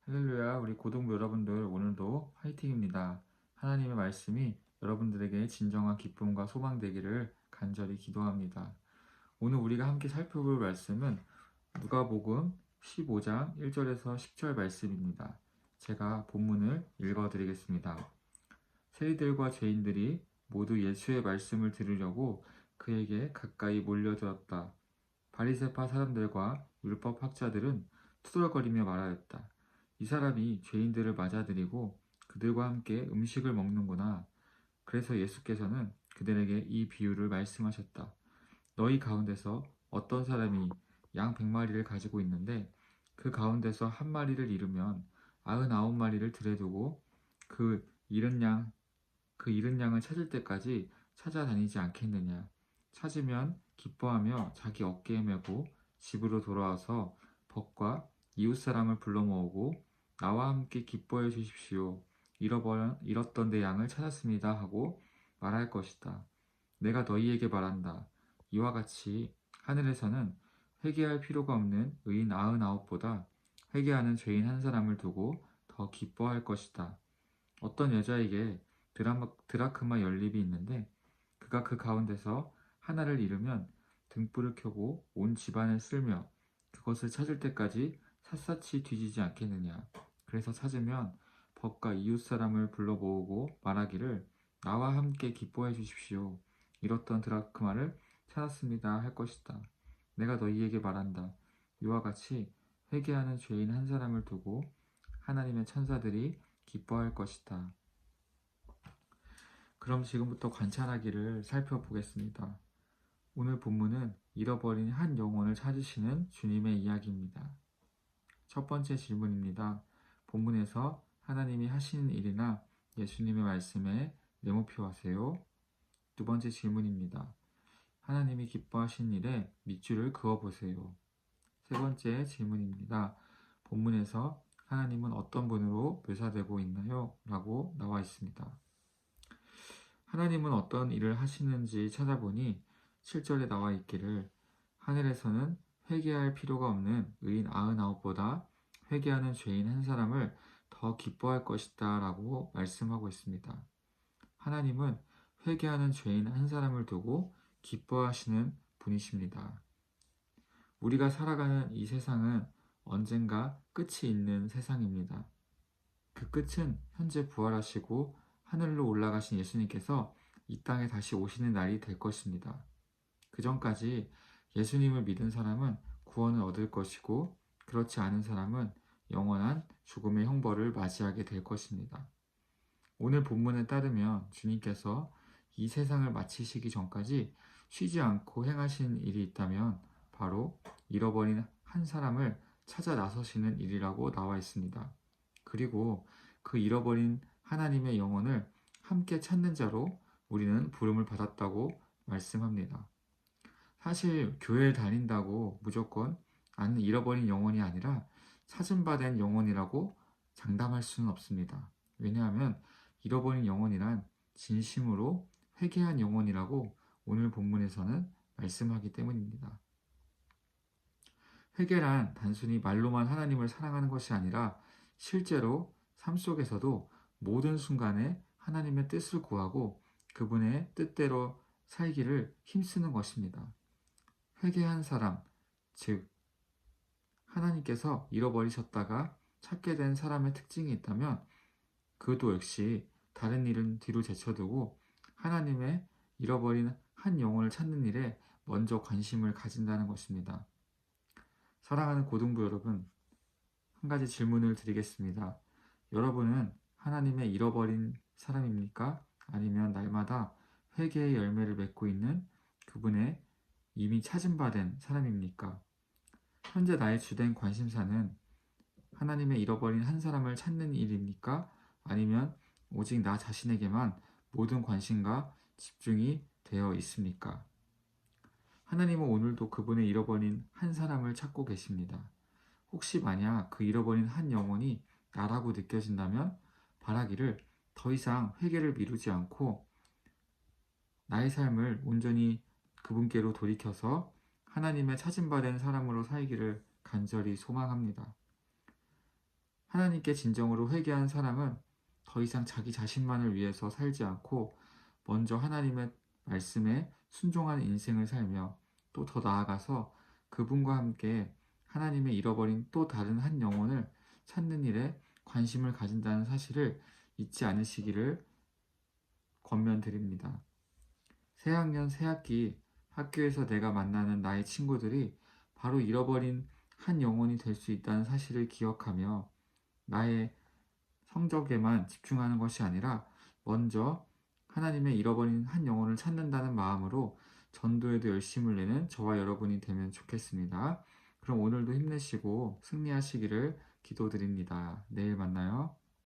할렐루야, 우리 고등부 여러분들 오늘도 화이팅입니다. 하나님의 말씀이 여러분들에게 진정한 기쁨과 소망 되기를 간절히 기도합니다. 오늘 우리가 함께 살펴볼 말씀은 누가복음 15장 1절에서 10절 말씀입니다. 제가 본문을 읽어드리겠습니다. 세리들과 죄인들이 모두 예수의 말씀을 들으려고 그에게 가까이 몰려들었다. 바리새파 사람들과 율법 학자들은 투덜거리며 말하였다. 이 사람이 죄인들을 맞아들이고 그들과 함께 음식을 먹는구나. 그래서 예수께서는 그들에게 이 비유를 말씀하셨다. 너희 가운데서 어떤 사람이 양 100마리를 가지고 있는데 그 가운데서 한 마리를 잃으면 99마리를 들여 두고 그 잃은 양 그 잃은 양을 찾을 때까지 찾아다니지 않겠느냐. 찾으면 기뻐하며 자기 어깨에 메고 집으로 돌아와서 벗과 이웃 사람을 불러 모으고 나와 함께 기뻐해 주십시오. 잃었던 내 양을 찾았습니다 하고 말할 것이다. 내가 너희에게 말한다. 이와 같이 하늘에서는 회개할 필요가 없는 의인 99보다 회개하는 죄인 한 사람을 두고 더 기뻐할 것이다. 어떤 여자에게 드라크마 연립이 있는데 그가 그 가운데서 하나를 잃으면 등불을 켜고 온 집안을 쓸며 그것을 찾을 때까지 샅샅이 뒤지지 않겠느냐. 그래서 찾으면 법과 이웃 사람을 불러 모으고 말하기를 나와 함께 기뻐해 주십시오. 잃었던 드라크마를 찾았습니다 할 것이다. 내가 너희에게 말한다. 이와 같이 회개하는 죄인 한 사람을 두고 하나님의 천사들이 기뻐할 것이다. 그럼 지금부터 관찰하기를 살펴보겠습니다. 오늘 본문은 잃어버린 한 영혼을 찾으시는 주님의 이야기입니다. 첫 번째 질문입니다. 본문에서 하나님이 하시는 일이나 예수님의 말씀에 네모표하세요. 두 번째 질문입니다. 하나님이 기뻐하신 일에 밑줄을 그어보세요. 세 번째 질문입니다. 본문에서 하나님은 어떤 분으로 묘사되고 있나요? 라고 나와 있습니다. 하나님은 어떤 일을 하시는지 찾아보니 7절에 나와 있기를 하늘에서는 회개할 필요가 없는 의인 99보다 회개하는 죄인 한 사람을 더 기뻐할 것이다 라고 말씀하고 있습니다. 하나님은 회개하는 죄인 한 사람을 두고 기뻐하시는 분이십니다. 우리가 살아가는 이 세상은 언젠가 끝이 있는 세상입니다. 그 끝은 현재 부활하시고 하늘로 올라가신 예수님께서 이 땅에 다시 오시는 날이 될 것입니다. 그 전까지 예수님을 믿은 사람은 구원을 얻을 것이고 그렇지 않은 사람은 영원한 죽음의 형벌을 맞이하게 될 것입니다. 오늘 본문에 따르면 주님께서 이 세상을 마치시기 전까지 쉬지 않고 행하신 일이 있다면 바로 잃어버린 한 사람을 찾아 나서시는 일이라고 나와 있습니다. 그리고 그 잃어버린 하나님의 영혼을 함께 찾는 자로 우리는 부름을 받았다고 말씀합니다. 사실 교회를 다닌다고 무조건 나는 잃어버린 영혼이 아니라 찾은 바 된 영혼이라고 장담할 수는 없습니다. 왜냐하면 잃어버린 영혼이란 진심으로 회개한 영혼이라고 오늘 본문에서는 말씀하기 때문입니다. 회개란 단순히 말로만 하나님을 사랑하는 것이 아니라 실제로 삶 속에서도 모든 순간에 하나님의 뜻을 구하고 그분의 뜻대로 살기를 힘쓰는 것입니다. 회개한 사람, 즉 하나님께서 잃어버리셨다가 찾게 된 사람의 특징이 있다면 그도 역시 다른 일은 뒤로 제쳐두고 하나님의 잃어버린 한 영혼을 찾는 일에 먼저 관심을 가진다는 것입니다. 사랑하는 고등부 여러분, 한 가지 질문을 드리겠습니다. 여러분은 하나님의 잃어버린 사람입니까? 아니면 날마다 회개의 열매를 맺고 있는 그분의 이미 찾은 바 된 사람입니까? 현재 나의 주된 관심사는 하나님의 잃어버린 한 사람을 찾는 일입니까? 아니면 오직 나 자신에게만 모든 관심과 집중이 되어 있습니까? 하나님은 오늘도 그분의 잃어버린 한 사람을 찾고 계십니다. 혹시 만약 그 잃어버린 한 영혼이 나라고 느껴진다면 바라기를 더 이상 회개를 미루지 않고 나의 삶을 온전히 그분께로 돌이켜서 하나님의 찾은 바 된 사람으로 살기를 간절히 소망합니다. 하나님께 진정으로 회개한 사람은 더 이상 자기 자신만을 위해서 살지 않고 먼저 하나님의 말씀에 순종하는 인생을 살며 또 더 나아가서 그분과 함께 하나님의 잃어버린 또 다른 한 영혼을 찾는 일에 관심을 가진다는 사실을 잊지 않으시기를 권면드립니다. 새학년 새학기 학교에서 내가 만나는 나의 친구들이 바로 잃어버린 한 영혼이 될 수 있다는 사실을 기억하며 나의 성적에만 집중하는 것이 아니라 먼저 하나님의 잃어버린 한 영혼을 찾는다는 마음으로 전도에도 열심을 내는 저와 여러분이 되면 좋겠습니다. 그럼 오늘도 힘내시고 승리하시기를 기도드립니다. 내일 만나요.